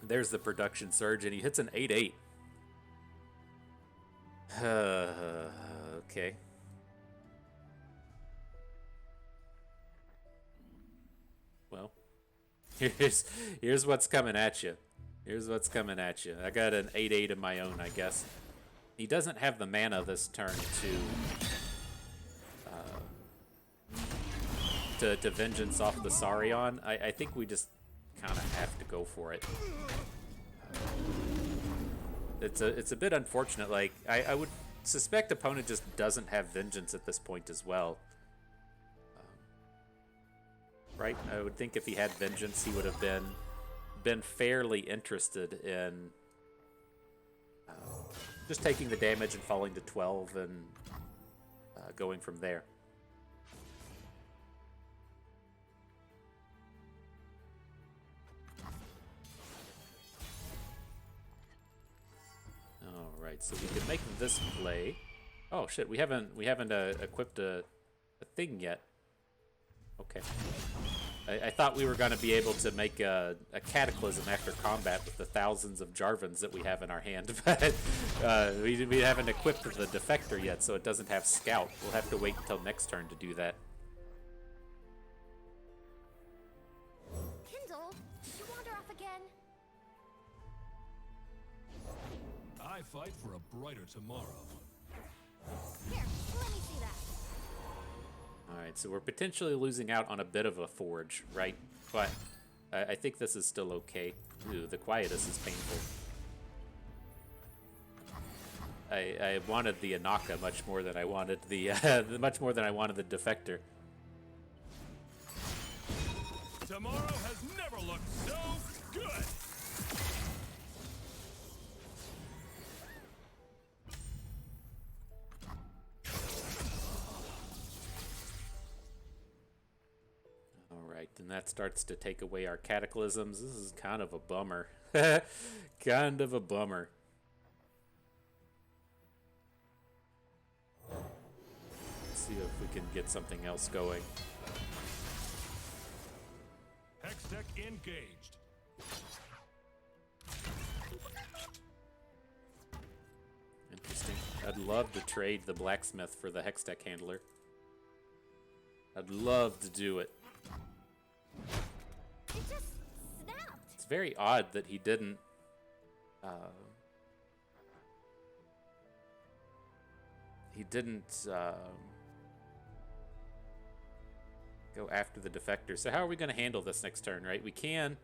There's the Production Surge, and he hits an 8/8. Okay. Well, here's what's coming at you. Here's what's coming at you. I got an 8/8 of my own, I guess. He doesn't have the mana this turn to Vengeance off the Saurion. I think we just kind of have to go for it. It's a bit unfortunate. Like, I would suspect opponent just doesn't have Vengeance at this point as well. Right? I would think if he had Vengeance, he would have been fairly interested in just taking the damage and falling to 12 and going from there. Alright, so we can make this play. Oh shit, we haven't equipped a thing yet. Okay. I thought we were going to be able to make a Cataclysm after combat with the thousands of Jarvans that we have in our hand, but we haven't equipped the Defector yet, so it doesn't have Scout. We'll have to wait until next turn to do that. Kindle, did you wander off again? I fight for a brighter tomorrow. Here, let me see that. Alright, so we're potentially losing out on a bit of a Forge, right? But I think this is still okay. Ooh, the Quietus is painful. I wanted the Anaka much more than I wanted the the Defector. To Tomorrow has never looked so good! Alright, then that starts to take away our cataclysms. This is kind of a bummer. Kind of a bummer. Let's see if we can get something else going. Hextech engaged. Interesting. I'd love to trade the blacksmith for the Hextech handler. I'd love to do it. It just snapped. It's very odd that he didn't go after the defector. So how are we going to handle this next turn, right? We can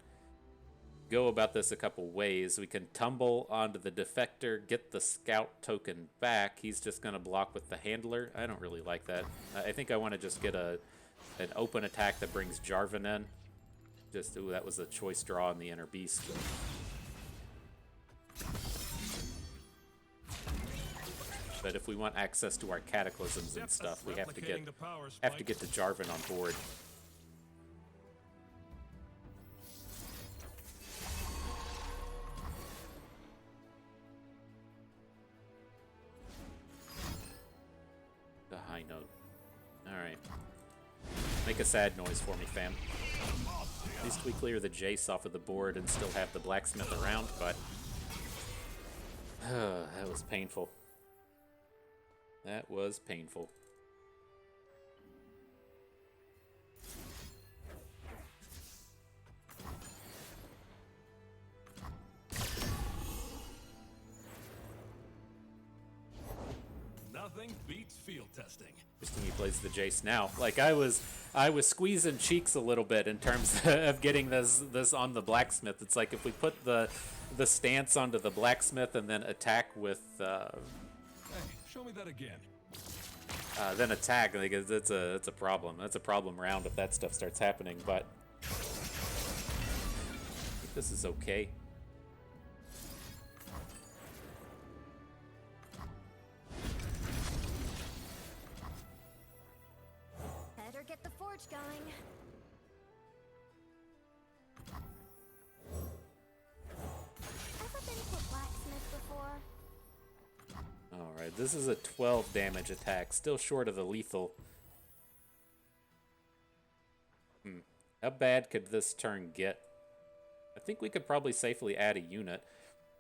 go about this a couple ways. We can tumble onto the defector, get the scout token back. He's just going to block with the handler. I don't really like that. I think I want to just get an open attack that brings Jarvan in. Just, ooh, that was a choice draw in the Inner Beast. But if we want access to our cataclysms and stuff, we have to get to Jarvan on board. The high note. All right. Make a sad noise for me, fam. At least we clear the Jayce off of the board and still have the blacksmith around, but that was painful. That was painful. Nothing beats field testing. Interesting he plays the Jayce now. Like I was squeezing cheeks a little bit in terms of getting this on the blacksmith. It's like if we put the stance onto the blacksmith and then attack with Hey, show me that again. then attack, like it's a problem. That's a problem round if that stuff starts happening, but I think this is okay. Better get the forge going. Ever been to a blacksmith before? Alright, this is a 12 damage attack, still short of the lethal. How bad could this turn get? I think we could probably safely add a unit.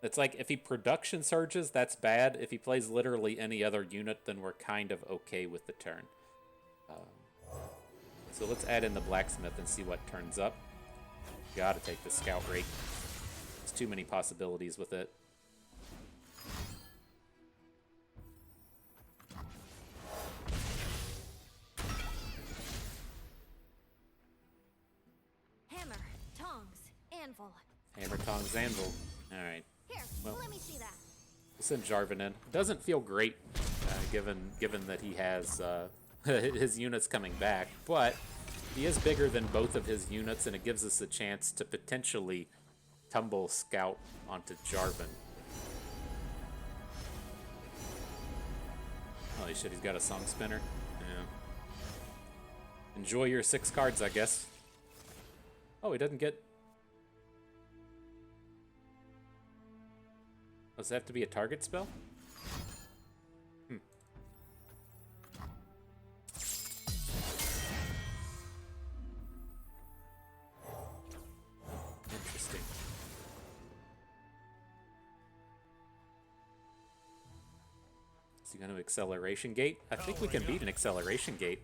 It's like, if he production surges, that's bad. If he plays literally any other unit, then we're kind of okay with the turn. So let's add in the blacksmith and see what turns up. Gotta take the scout rate. There's too many possibilities with it. Hammer, tongs, anvil. Hammer, tongs, anvil. Alright. Here, Well. let me see that. We'll send Jarvan in. Doesn't feel great, given that he has his units coming back, but he is bigger than both of his units, and it gives us a chance to potentially tumble Scout onto Jarvan. Holy shit, he's got a song spinner. Yeah. Enjoy your 6 cards, I guess. Oh, he doesn't get... Does it have to be a target spell? Interesting. Is he going to acceleration gate? I think we can beat an acceleration gate.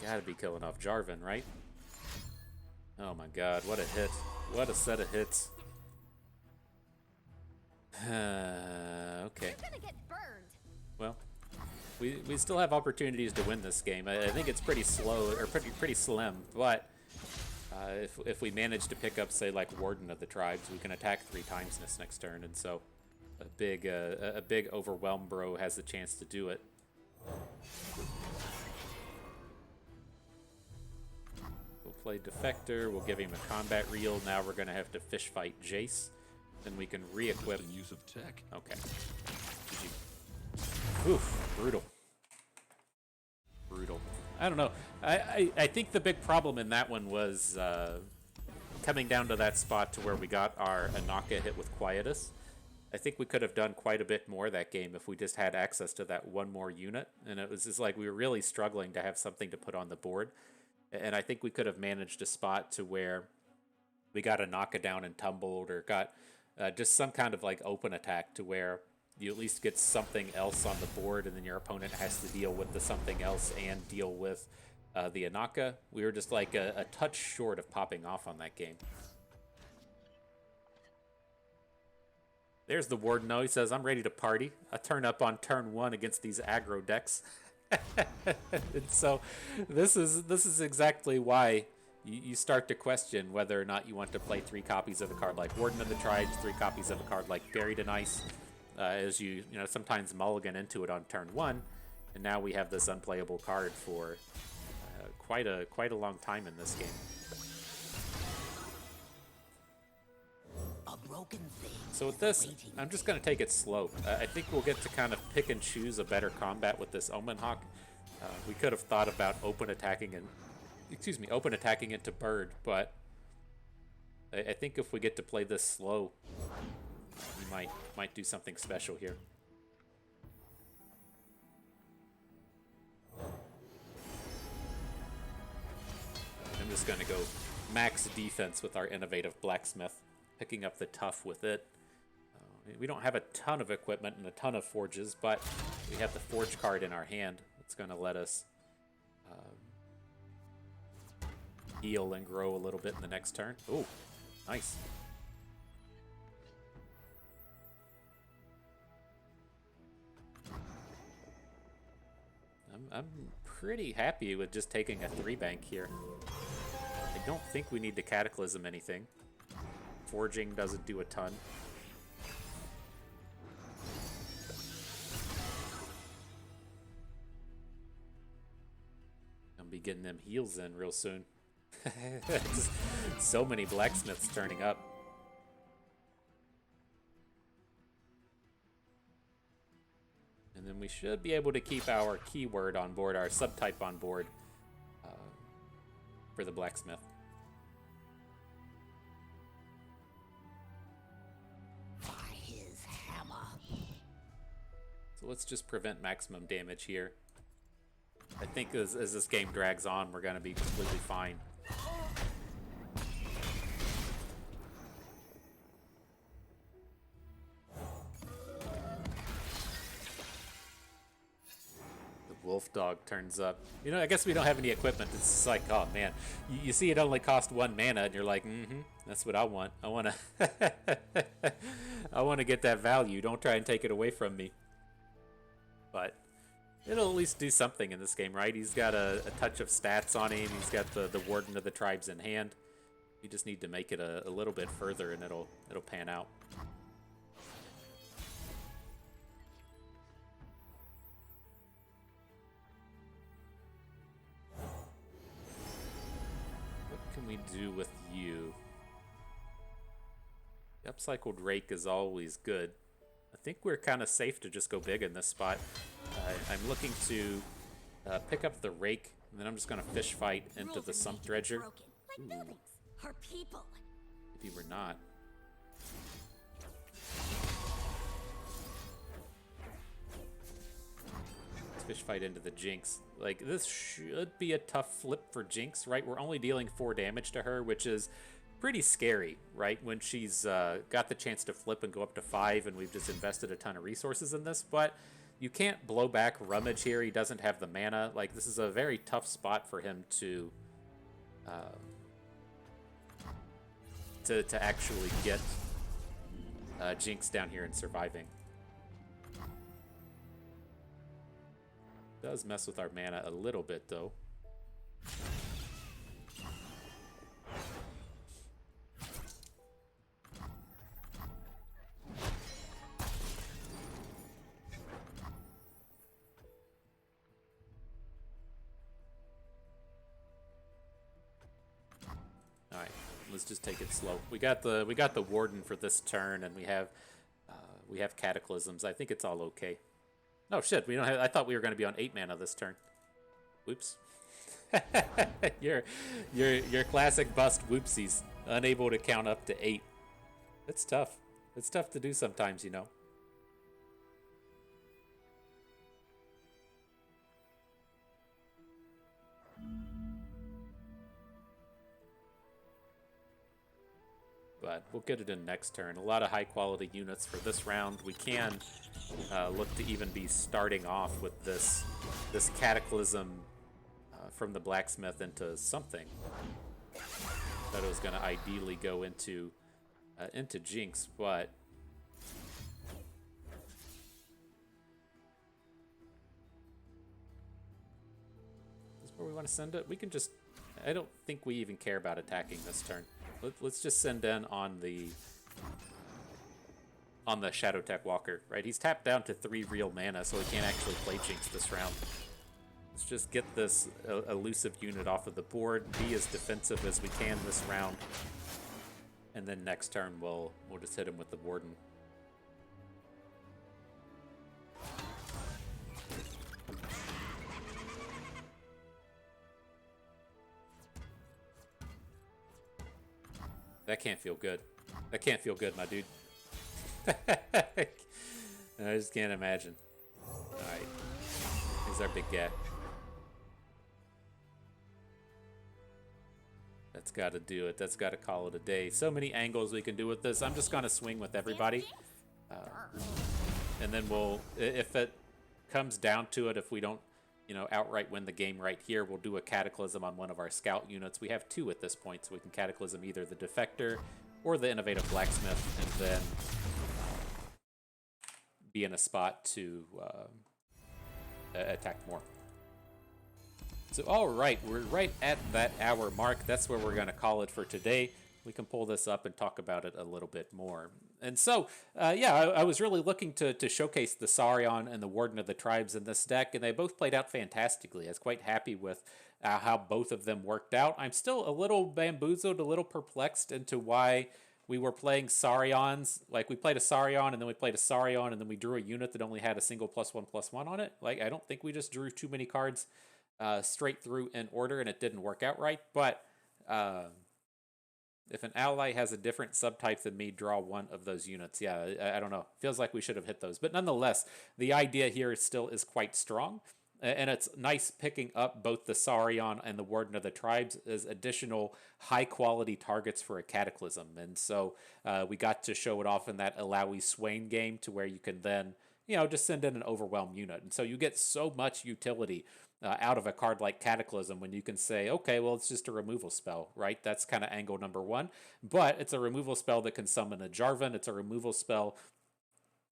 Gotta be killing off Jarvan, right? Oh my god, what a hit. What a set of hits. Okay. You're gonna get burned. Well, we still have opportunities to win this game. I think it's pretty slow, or pretty slim, but if we manage to pick up, say, like Warden of the Tribes, we can attack 3 times this next turn, and so a big overwhelm bro has the chance to do it. Play Defector. We'll give him a combat reel. Now we're going to have to fish fight Jayce. Then we can re-equip. Interesting use of tech. Okay. Oof, brutal. Brutal. I don't know. I think the big problem in that one was coming down to that spot to where we got our Anaka hit with Quietus. I think we could have done quite a bit more that game if we just had access to that one more unit. And it was just like we were really struggling to have something to put on the board. And I think we could have managed a spot to where we got a knockdown and tumbled, or got just some kind of like open attack to where you at least get something else on the board, and then your opponent has to deal with the something else and deal with the Anaka. We were just like a touch short of popping off on that game. There's the Warden, though. He says, I'm ready to party. I turn up on turn 1 against these aggro decks. And so this is exactly why you start to question whether or not you want to play 3 copies of a card like Warden of the Tribes, 3 copies of a card like Buried in Ice, as you know sometimes mulligan into it on turn 1, and now we have this unplayable card for quite a long time in this game. A broken thing. So with this, I'm just going to take it slow. I think we'll get to kind of pick and choose a better combat with this Omen Hawk. We could have thought about open attacking into Bird, but I think if we get to play this slow, we might do something special here. I'm just going to go max defense with our innovative blacksmith, picking up the tough with it. We don't have a ton of equipment and a ton of forges, but we have the forge card in our hand. It's going to let us heal and grow a little bit in the next turn. Ooh, nice. I'm pretty happy with just taking a 3-bank here. I don't think we need to Cataclysm anything. Forging doesn't do a ton. I'll be getting them heals in real soon. So many blacksmiths turning up. And then we should be able to keep our keyword on board, our subtype on board for the blacksmith. By his hammer. So let's just prevent maximum damage here. I think as this game drags on, we're going to be completely fine. Wolf Dog turns up. You know, I guess we don't have any equipment. It's just like, oh man, you see it only cost 1 mana, and you're like, that's what I want. I want to, I want to get that value. Don't try and take it away from me. But it'll at least do something in this game, right? He's got a touch of stats on him. He's got the Warden of the Tribes in hand. You just need to make it a little bit further, and it'll pan out. We do with you. The upcycled rake is always good. I think we're kind of safe to just go big in this spot. I'm looking to pick up the rake, and then I'm just going to fish fight into the sump dredger. Like buildings. Her people. Maybe we're not. Let's fish fight into the Jinx. Like, this should be a tough flip for Jinx, right? We're only dealing 4 damage to her, which is pretty scary, right? When she's got the chance to flip and go up to 5, and we've just invested a ton of resources in this. But you can't blow back Rummage here. He doesn't have the mana. Like, this is a very tough spot for him to actually get Jinx down here and surviving. Does mess with our mana a little bit, though. Let's just take it slow. We got the Warden for this turn, and we have Cataclysms. I think it's all okay. Oh shit, we don't have. I thought we were going to be on 8 mana this turn. Whoops. your classic bust whoopsies. Unable to count up to 8. It's tough. It's tough to do sometimes, you know. But we'll get it in next turn. A lot of high quality units for this round. We can look to even be starting off with this Cataclysm from the blacksmith into something. Thought it was going to ideally go into Jinx, but is where we want to send it. We can just. I don't think we even care about attacking this turn. Let's just send in on the Shadow Tech Walker, right? He's tapped down to 3 real mana, so he can't actually play Jinx this round. Let's just get this elusive unit off of the board, be as defensive as we can this round, and then next turn we'll just hit him with the Warden. That can't feel good. That can't feel good, my dude. I just can't imagine. Alright. Here's our big guy. That's got to do it. That's got to call it a day. So many angles we can do with this. I'm just going to swing with everybody. And then we'll, if it comes down to it, if we don't, outright win the game right here, we'll do a Cataclysm on one of our scout units. We have 2 at this point, so we can Cataclysm either the Defector or the Innovative Blacksmith, and then be in a spot to attack more. So, all right, we're right at that hour mark. That's where we're going to call it for today. We can pull this up and talk about it a little bit more. And so, I was really looking to showcase the Saurion and the Warden of the Tribes in this deck, and they both played out fantastically. I was quite happy with how both of them worked out. I'm still a little bamboozled, a little perplexed into why we were playing Saurions. Like, we played a Saurion, and then we played a Saurion, and then we drew a unit that only had a single +1/+1 on it. Like, I don't think we just drew too many cards straight through in order, and it didn't work out right. But if an ally has a different subtype than me, draw one of those units. Yeah, I don't know. Feels like we should have hit those. But nonetheless, the idea here still is quite strong. And it's nice picking up both the Saurion and the Warden of the Tribes as additional high-quality targets for a Cataclysm. And so we got to show it off in that Illaoi Swain game, to where you can then, just send in an Overwhelm unit. And so you get so much utility out of a card like Cataclysm, when you can say, okay, well, it's just a removal spell, right? That's kind of angle number 1. But it's a removal spell that can summon a Jarvan. It's a removal spell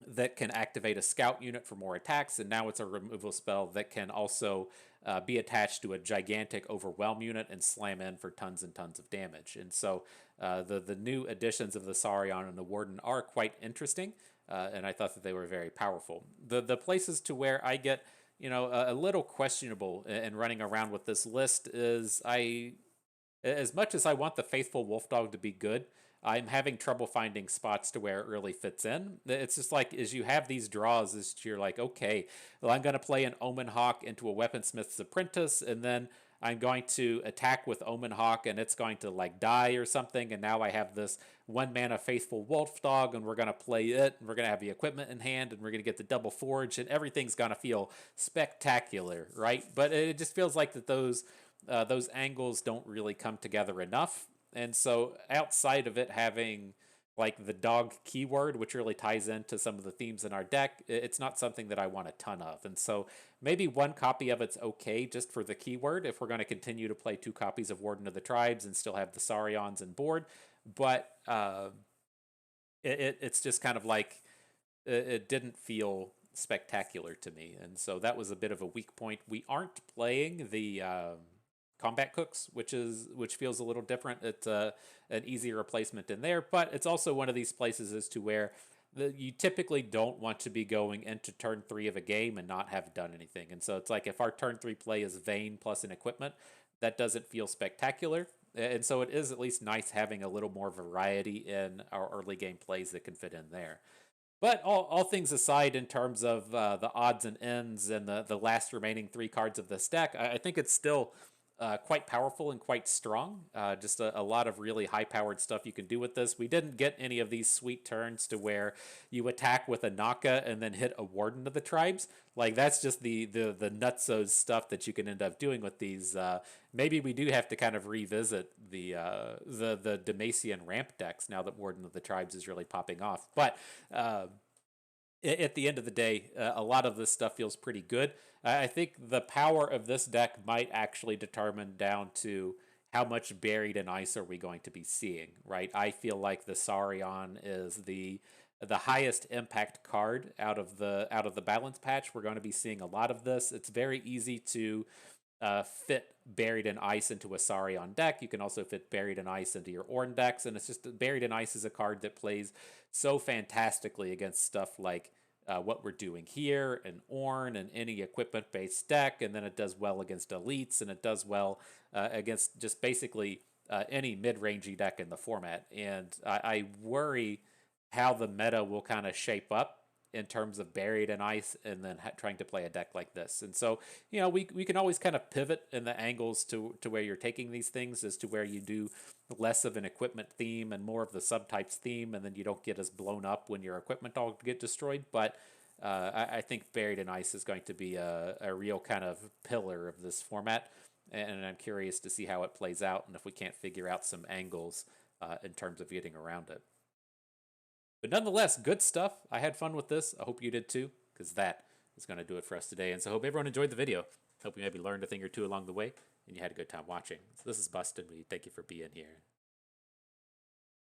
that can activate a scout unit for more attacks. And now it's a removal spell that can also be attached to a gigantic Overwhelm unit and slam in for tons and tons of damage. And so the new additions of the Saurion and the Warden are quite interesting. And I thought that they were very powerful. The places to where I get a little questionable in running around with this list is as much as I want the Faithful Wolfdog to be good, I'm having trouble finding spots to where it really fits in. It's just like, as you have these draws, is you're like, okay, well, I'm going to play an Omen Hawk into a Weaponsmith's Apprentice, and then I'm going to attack with Omen Hawk, and it's going to die or something, and now I have this 1 mana Faithful Wolfdog, and we're going to play it, and we're going to have the equipment in hand, and we're going to get the double forge, and everything's going to feel spectacular, right? But it just feels like that those angles don't really come together enough. And so outside of it having like the dog keyword, which really ties into some of the themes in our deck, it's not something that I want a ton of. And so maybe 1 copy of it's okay just for the keyword if we're going to continue to play 2 copies of Warden of the Tribes and still have the Saurions on board. But it's just kind of like, it didn't feel spectacular to me. And so that was a bit of a weak point. We aren't playing the Combat Cooks, which feels a little different. It's an easy replacement in there, but it's also one of these places as to where you typically don't want to be going into turn 3 of a game and not have done anything. And so it's like, if our turn 3 play is Vayne plus an equipment, that doesn't feel spectacular. And so it is at least nice having a little more variety in our early game plays that can fit in there. But all things aside, in terms of the odds and ends and the last remaining 3 cards of this deck, I think it's still quite powerful and quite strong. Just a lot of really high-powered stuff you can do with this. We didn't get any of these sweet turns to where you attack with a Naka and then hit a Warden of the Tribes. Like, that's just the nutso stuff that you can end up doing with these. Maybe we do have to kind of revisit the Demacian ramp decks now that Warden of the Tribes is really popping off. But at the end of the day, a lot of this stuff feels pretty good. I think the power of this deck might actually determine down to how much Buried in Ice are we going to be seeing, right? I feel like the Saurion is the highest impact card out of the balance patch. We're going to be seeing a lot of this. It's very easy to fit Buried in Ice into a Saurion deck. You can also fit Buried in Ice into your Ornn decks, and it's just Buried in Ice is a card that plays so fantastically against stuff like what we're doing here and Ornn and any equipment-based deck, and then it does well against elites, and it does well against just basically any mid-rangey deck in the format. And I worry how the meta will kind of shape up in terms of Buried in Ice and then trying to play a deck like this. And so, we can always kind of pivot in the angles to where you're taking these things, as to where you do less of an equipment theme and more of the subtypes theme, and then you don't get as blown up when your equipment all get destroyed. But I think Buried in Ice is going to be a real kind of pillar of this format, and I'm curious to see how it plays out and if we can't figure out some angles in terms of getting around it. But nonetheless, good stuff. I had fun with this. I hope you did too, because that is going to do it for us today. And so I hope everyone enjoyed the video. Hope you maybe learned a thing or two along the way, and you had a good time watching. So this is Bustin. We thank you for being here.